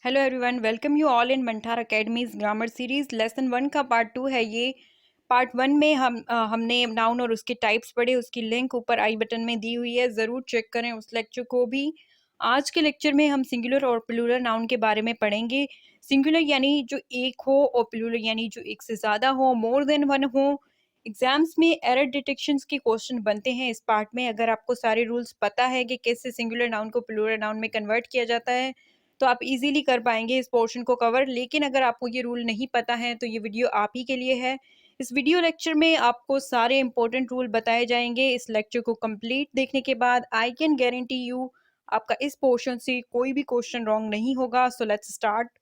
Hello everyone, welcome you all in मंठार academy's grammar series. Lesson 1 का part 2 है ये। पार्ट 1 में हमने नाउन और उसके टाइप्स पढ़े। उसकी लिंक ऊपर आई बटन में दी हुई है, ज़रूर चेक करें उस लेक्चर को भी। आज के लेक्चर में हम सिंगुलर और प्लूरल नाउन के बारे में पढ़ेंगे। सिंगुलर यानी जो एक हो और प्लूरल यानी जो एक से ज़्यादा हो, मोर देन वन हो। एग्जाम्स में एरर डिटेक्शन के क्वेश्चन बनते हैं इस पार्ट में। अगर आपको सारे रूल्स पता है कि कैसे सिंगुलर नाउन को प्लूरल नाउन में कन्वर्ट किया जाता है तो आप इजीली कर पाएंगे इस पोर्शन को कवर। लेकिन अगर आपको ये रूल नहीं पता है तो ये वीडियो आप ही के लिए है। इस वीडियो लेक्चर में आपको सारे इंपॉर्टेंट रूल बताए जाएंगे। इस लेक्चर को कंप्लीट देखने के बाद आई कैन गारंटी यू आपका इस पोर्शन से कोई भी क्वेश्चन रॉन्ग नहीं होगा। So let's start.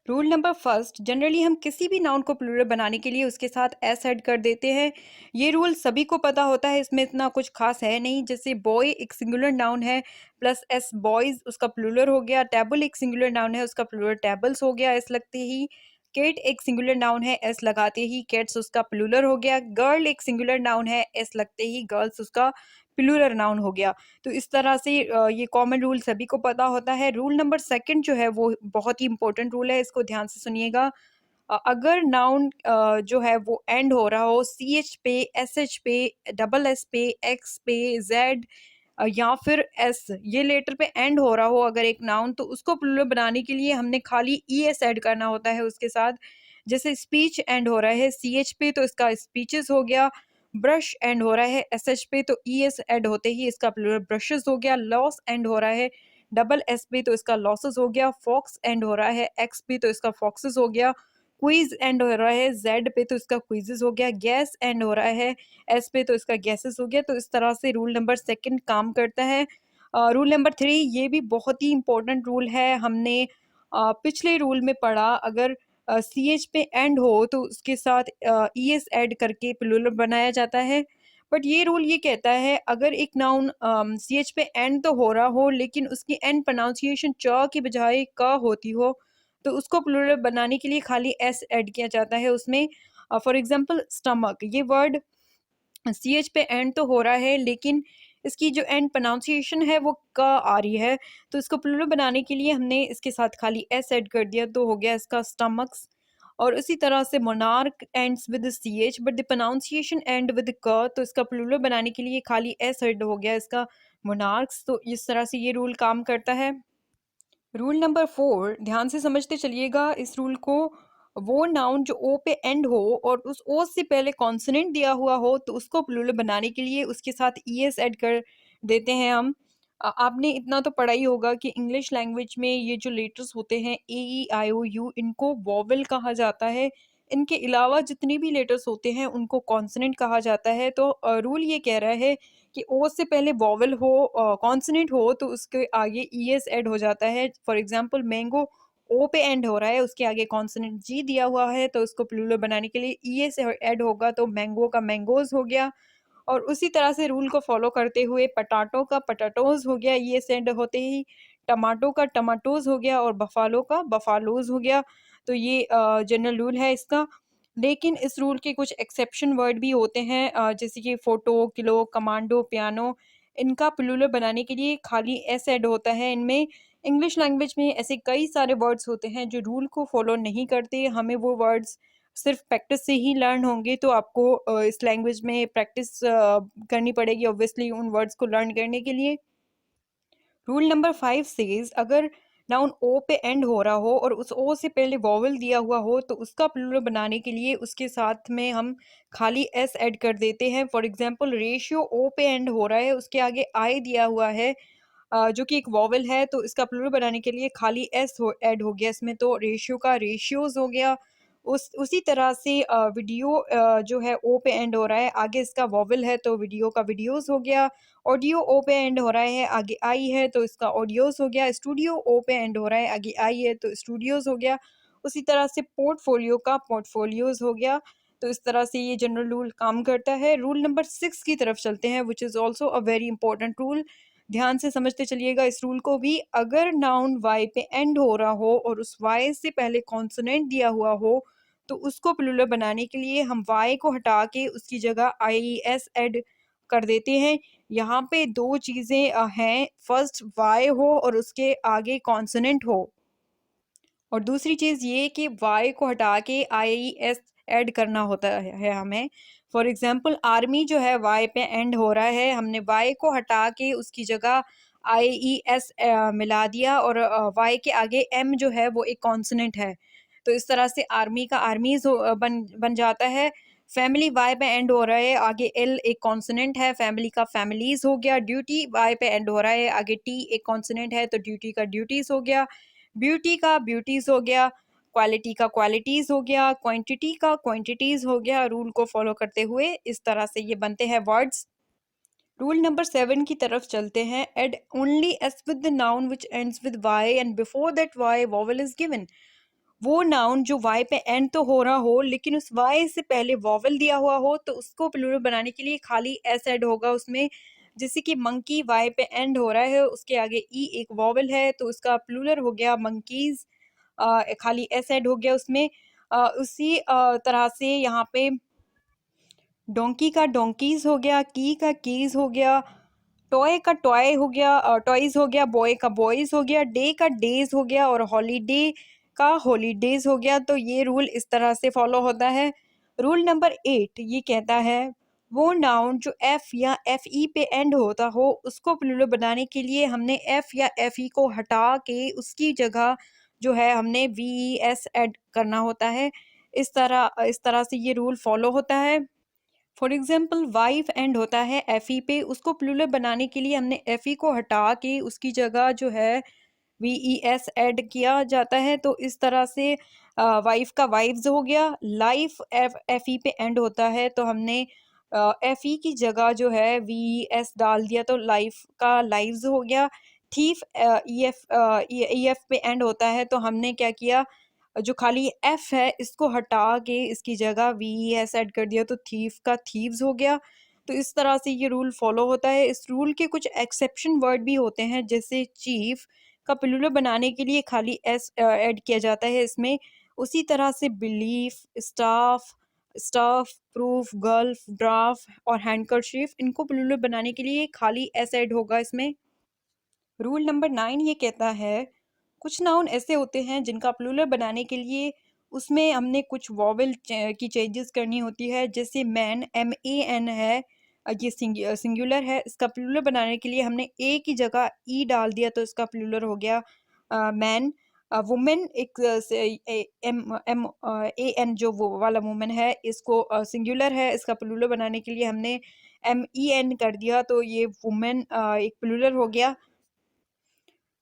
Rule number first, generally हम किसी भी नाउन को प्लूरल बनाने के लिए उसके साथ एस ऐड कर देते हैं। ये रूल सभी को पता होता है, इसमें इतना कुछ खास है नहीं। जैसे बॉय एक सिंगुलर नाउन है, प्लस एस बॉयज उसका प्लूरल हो गया। टेबल एक सिंगुलर नाउन है, उसका प्लूरल टेबल्स हो गया एस लगते ही। केट एक सिंगुलर नाउन है, एस लगाते ही कैट्स उसका प्लूरल हो गया। गर्ल एक सिंगुलर नाउन है, एस लगते ही गर्ल्स उसका प्लूरल नाउन हो गया। तो इस तरह से ये कॉमन रूल सभी को पता होता है। रूल नंबर सेकंड जो है वो बहुत ही इंपॉर्टेंट रूल है, इसको ध्यान से सुनिएगा। अगर नाउन जो है वो एंड हो रहा हो सी एच पे, एस एच पे, डबल एस पे, एक्स पे, जेड या फिर एस, ये लेटर पे एंड हो रहा हो अगर एक नाउन, तो उसको प्लूरल बनाने के लिए हमने खाली ई एस ऐड करना होता है उसके साथ। जैसे स्पीच एंड हो रहा है सी एच पे तो इसका स्पीचेस हो गया। ब्रश एंड हो रहा है एस एच पे तो ई एस एड होते ही इसका प्लूरल ब्रशेस हो गया। लॉस एंड हो रहा है डबल एस पे तो इसका लॉसेस हो गया। फॉक्स एंड हो रहा है एक्स पे तो इसका फॉक्सेस हो गया। क्विज एंड हो रहा है जेड पे तो इसका क्विजेस हो गया। गैस एंड हो रहा है एस पे तो इसका गैसेस हो गया। तो इस तरह से रूल नंबर सेकंड काम करता है। रूल नंबर थ्री, ये भी बहुत ही इंपॉर्टेंट रूल है, हमने पिछले रूल में पढ़ा। अगर सी एच पे एंड हो तो उसके साथ ई एस एड करके प्लूरल बनाया जाता है। बट ये रूल ये कहता है अगर एक नाउन सी एच पे एंड तो हो रहा हो लेकिन उसकी एंड प्रोनाउंसिएशन च की बजाय क होती हो तो उसको प्लूरल बनाने के लिए खाली एस ऐड किया जाता है उसमें। फॉर एग्जांपल स्टमक, ये वर्ड सी एच पे एंड तो हो रहा है लेकिन इसकी जो एंड प्रोनाउंसिएशन है वो क आ रही है, तो इसको प्लूरल बनाने के लिए हमने इसके साथ खाली एस ऐड कर दिया तो हो गया इसका स्टमक्स। और उसी तरह से monarch ends with C H but the pronunciation end with क, तो इसका प्लूरल बनाने के लिए खाली एस ऐड हो गया इसका मोनार्क्स। तो इस तरह से ये रूल काम करता है। रूल नंबर फोर, ध्यान से समझते चलिएगा इस रूल को। वो नाउन जो ओ पे एंड हो और उस ओ से पहले कॉन्सोनेंट दिया हुआ हो तो उसको प्लूरल बनाने के लिए उसके साथ ई एस ऐड कर देते हैं हम। आपने इतना तो पढ़ा ही होगा कि इंग्लिश लैंग्वेज में ये जो लेटर्स होते हैं ए ई आई ओ यू, इनको वॉवेल कहा जाता है। इनके अलावा जितने भी लेटर्स होते हैं उनको कॉन्सोनेंट कहा जाता है। तो रूल ये कह रहा है कि ओ से पहले वॉवेल हो, कॉन्सोनेंट हो तो उसके आगे ई एस ऐड हो जाता है। फॉर एग्जांपल मैंगो ओ पे एंड हो रहा है, उसके आगे कॉन्सोनेंट जी दिया हुआ है तो उसको प्लूरल बनाने के लिए ई एस ऐड होगा तो मैंगो का मैंगोज हो गया। और उसी तरह से रूल को फॉलो करते हुए पटाटो का पटाटोज हो गया, ये सेंड होते ही टमाटो का टमाटोज हो गया और बफालो का बफालोज हो गया। तो ये जनरल रूल है इसका। लेकिन इस रूल के कुछ एक्सेप्शन वर्ड भी होते हैं, जैसे कि फोटो, किलो, कमांडो, पियानो, इनका प्लूरल बनाने के लिए खाली एस ऐड होता है इनमें। इंग्लिश लैंग्वेज में ऐसे कई सारे वर्ड्स होते हैं जो रूल को फॉलो नहीं करते, हमें वो वर्ड्स सिर्फ प्रैक्टिस से ही लर्न होंगे। तो आपको इस लैंग्वेज में प्रैक्टिस करनी पड़ेगी ऑब्वियसली उन वर्ड्स को लर्न करने के लिए। रूल नंबर फाइव सेज अगर नाउन ओ पे एंड हो रहा हो और उस ओ से पहले वॉवल दिया हुआ हो तो उसका प्लूरल बनाने के लिए उसके साथ में हम खाली एस ऐड कर देते हैं। फॉर एग्जांपल रेशियो ओ पे एंड हो रहा है, उसके आगे आई दिया हुआ है जो कि एक वॉवेल है, तो इसका प्लूरल बनाने के लिए खाली एस ऐड हो गया इसमें, तो रेशियो का रेशियोज हो गया। उसी तरह से वीडियो जो है ओ पे एंड हो रहा है, आगे इसका वॉवेल है तो वीडियो का वीडियोस हो गया। ऑडियो ओ पे एंड हो रहा है, आगे आई है तो इसका ऑडियोस हो गया। स्टूडियो ओ पे एंड हो रहा है, आगे आई है तो स्टूडियोज हो गया। उसी तरह से पोर्टफोलियो का पोर्टफोलियोज हो गया। तो इस तरह से ये जनरल रूल काम करता है। रूल नंबर सिक्स की तरफ चलते हैं, which is also a very important rule. ध्यान से समझते चलिएगा इस रूल को भी। अगर नाउन वाई पे एंड हो रहा हो और उस वाई से पहले कॉन्सोनेंट दिया हुआ हो तो उसको प्लूरल बनाने के लिए हम वाई को हटा के उसकी जगह आई एस ऐड कर देते हैं। यहाँ पे दो चीज़ें हैं, फर्स्ट वाई हो और उसके आगे कॉन्सोनेंट हो। और दूसरी चीज़ ये कि वाई को हटा के IES ऐड करना होता है हमें। फॉर एग्ज़ाम्पल आर्मी जो है वाई पे एंड हो रहा है, हमने वाई को हटा के उसकी जगह IES मिला दिया और वाई के आगे एम जो है वो एक कॉन्सोनेंट है। तो इस तरह से आर्मी का आर्मीज़ बन बन जाता है। फैमिली वाई पे एंड हो रहा है, आगे एल एक कॉन्सोनेंट है, फैमिली का फैमिलीज़ हो गया। ड्यूटी वाई पे एंड हो रहा है, आगे टी एक कॉन्सोनेंट है, तो ड्यूटी का ड्यूटीज़ हो गया। ब्यूटी का ब्यूटीज़ हो गया, क्वालिटी का क्वालिटीज़ हो गया, क्वांटिटी का क्वांटिटीज़ हो गया। रूल को फॉलो करते हुए इस तरह से ये बनते हैं वर्ड्स। रूल नंबर 7 की तरफ चलते हैं। Add only s with the noun which ends with y and before that y vowel is given. वो नाउन जो वाई पे एंड तो हो रहा हो लेकिन उस वाई से पहले वोवेल दिया हुआ हो, तो उसको प्लूरल बनाने के लिए खाली एस ऐड होगा उसमें। जैसे कि मंकी वाई पे एंड हो रहा है, उसके आगे ई एक वोवेल है, तो उसका प्लूरल हो गया मंकीज। खाली एस ऐड हो गया उसमें। उसी तरह से यहाँ पे डोंकी का डोंकीज हो गया, की का कीज हो गया, टॉय का टॉय हो गया, टॉयज हो गया, बॉय का बॉयज हो गया, डे का डेज हो गया और हॉलीडे का हॉलीडेज हो गया। तो ये रूल इस तरह से फॉलो होता है। रूल नंबर 8 ये कहता है वो नाउन जो एफ या एफ ई पे एंड होता हो उसको प्लूरल बनाने के लिए हमने एफ या एफ ई को हटा के उसकी जगह जो है हमने वी ई एस ऐड करना होता है। इस तरह से ये रूल फॉलो होता है। फॉर एग्जाम्पल वाइफ एंड होता है एफ ई पे, उसको प्लूरल बनाने के लिए हमने एफ ई को हटा के उसकी जगह जो है वी ई एस ऐड किया जाता है। तो इस तरह से वाइफ का वाइफ्स हो गया। लाइफ एफ एफ ई पे एंड होता है, तो हमने एफ ई की जगह जो है वी ई एस डाल दिया, तो लाइफ का लाइव्स हो गया। थीफ ई एफ पे एंड होता है, तो हमने क्या किया, जो खाली एफ है इसको हटा के इसकी जगह वी एस ऐड कर दिया, तो थीफ का थीव्स हो गया। तो इस तरह से ये रूल फॉलो होता है। इस रूल के कुछ एक्सेप्शन वर्ड भी होते हैं, जैसे चीफ का प्लूरल बनाने के लिए खाली एस ऐड किया जाता है इसमें। उसी तरह से belief, staff, stuff, proof, gulf, draught और हैंडकरचीफ, इनको प्लूरल बनाने के लिए खाली एस ऐड होगा इसमें। रूल नंबर 9 ये कहता है कुछ नाउन ऐसे होते हैं जिनका प्लूरल बनाने के लिए उसमें हमने कुछ वॉवेल की चेंजेस करनी होती है। जैसे मैन, MAN है, ये सिंगुलर है, इसका प्लूरल बनाने के लिए हमने ए की जगह ई डाल दिया, तो इसका प्लूरल हो गया मैन। वुमेन एक MAN जो वो वाला वुमेन है, इसको सिंगुलर है, इसका प्लूरल बनाने के लिए हमने MEN कर दिया, तो ये वुमेन एक प्लूरल हो गया।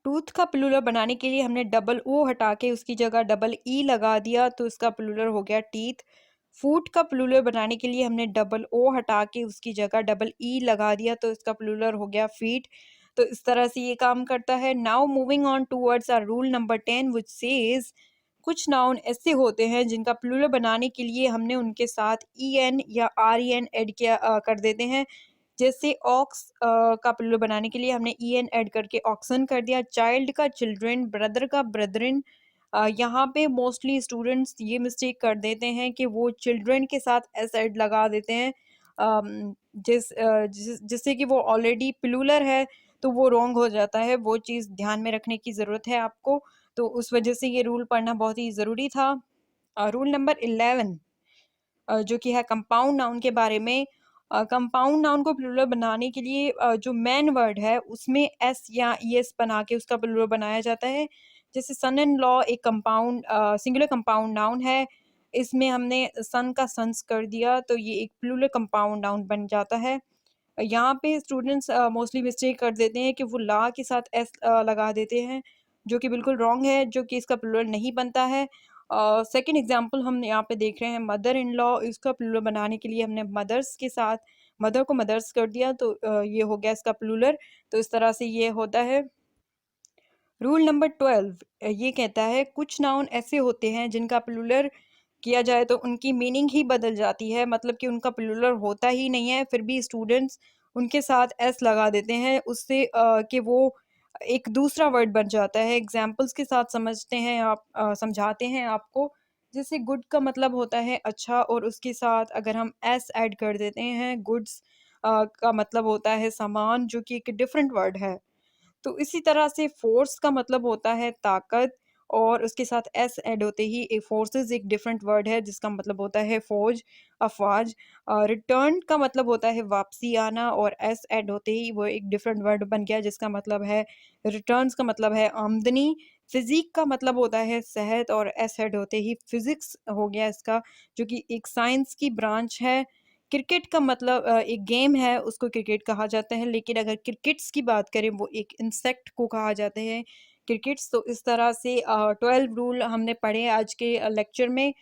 टूथ का प्लूरल बनाने के लिए हमने डबल ओ हटा के उसकी जगह डबल ई लगा दिया, तो इसका प्लूरल हो गया टीथ। फूट का प्लूरल बनाने के लिए हमने डबल ओ हटा के उसकी जगह डबल ई लगा दिया, तो इसका प्लूरल हो गया फीट। तो इस तरह से ये काम करता है। Now moving on towards our rule number 10 which says कुछ नाउन ऐसे होते हैं जिनका प्लूरल बनाने के लिए हमने उनके साथ EN या REN ऐड किया कर देते हैं। जैसे ऑक्स का प्लूरल बनाने के लिए हमने EN ऐड करके ऑक्सन कर दिया। चाइल्ड का चिल्ड्रन, ब्रदर का ब्रदरिन। यहाँ पे मोस्टली स्टूडेंट्स ये मिस्टेक कर देते हैं कि वो चिल्ड्रन के साथ एस ऐड लगा देते हैं, जिससे कि वो ऑलरेडी प्लूरल है, तो वो रॉन्ग हो जाता है। वो चीज़ ध्यान में रखने की ज़रूरत है आपको। तो उस वजह से ये रूल पढ़ना बहुत ही ज़रूरी था। रूल नंबर 11 जो कि है कंपाउंड नाउन के बारे में। कंपाउंड नाउन को प्लूरल बनाने के लिए जो मेन वर्ड है उसमें एस या ईएस बना के उसका प्लूरल बनाया जाता है। जैसे सन इन लॉ एक कंपाउंड सिंगुलर कंपाउंड नाउन है, इसमें हमने सन का सन्स कर दिया, तो ये एक प्लूरल कंपाउंड नाउन बन जाता है। यहाँ पे स्टूडेंट्स मोस्टली मिस्टेक कर देते हैं कि वो ला के साथ एस लगा देते हैं, जो कि बिल्कुल रॉन्ग है, जो कि इसका प्लूरल नहीं बनता है। सेकंड एग्जांपल हम यहाँ पे देख रहे हैं मदर इन लॉ, इसका प्लूरल बनाने के लिए हमने मदर्स के साथ मदर को मदर्स कर दिया, तो ये हो गया इसका प्लूरल। तो इस तरह से ये होता है। रूल नंबर 12 ये कहता है कुछ नाउन ऐसे होते हैं जिनका प्लूरल किया जाए तो उनकी मीनिंग ही बदल जाती है, मतलब कि उनका प्लूरल होता ही नहीं है, फिर भी स्टूडेंट्स उनके साथ एस लगा देते हैं उससे कि वो एक दूसरा वर्ड बन जाता है। एग्जाम्पल्स के साथ समझते हैं आप, समझाते हैं आपको। जैसे गुड का मतलब होता है अच्छा, और उसके साथ अगर हम एस ऐड कर देते हैं, गुड्स का मतलब होता है सामान, जो कि एक डिफरेंट वर्ड है। तो इसी तरह से फोर्स का मतलब होता है ताकत, और उसके साथ एस ऐड होते ही ए फोर्सेस एक डिफरेंट वर्ड है जिसका मतलब होता है फौज, अफवाज। रिटर्न का मतलब होता है वापसी आना, और एस ऐड होते ही वो एक डिफरेंट वर्ड बन गया जिसका मतलब है रिटर्न्स का मतलब है आमदनी। फिजिक का मतलब होता है सेहत, और एस ऐड होते ही फिजिक्स हो गया इसका, जो कि एक साइंस की ब्रांच है। क्रिकेट का मतलब एक गेम है, उसको क्रिकेट कहा जाता है, लेकिन अगर क्रिकेट्स की बात करें वो एक इंसेक्ट को कहा जाते हैं क्रिकेट्स। तो इस तरह से 12 रूल हमने पढ़े आज के लेक्चर में,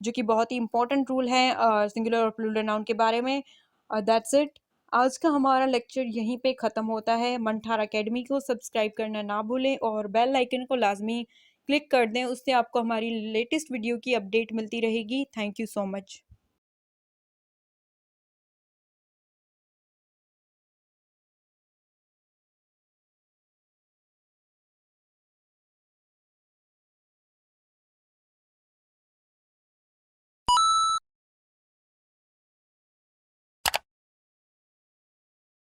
जो कि बहुत ही इंपॉर्टेंट रूल हैं सिंगुलर और प्लूरल नाउन के बारे में। That's it. आज का हमारा लेक्चर यहीं पे ख़त्म होता है। मंठार अकेडमी को सब्सक्राइब करना ना भूलें और बेल आइकन को लाजमी क्लिक कर दें, उससे आपको हमारी लेटेस्ट वीडियो की अपडेट मिलती रहेगी। Thank you so much.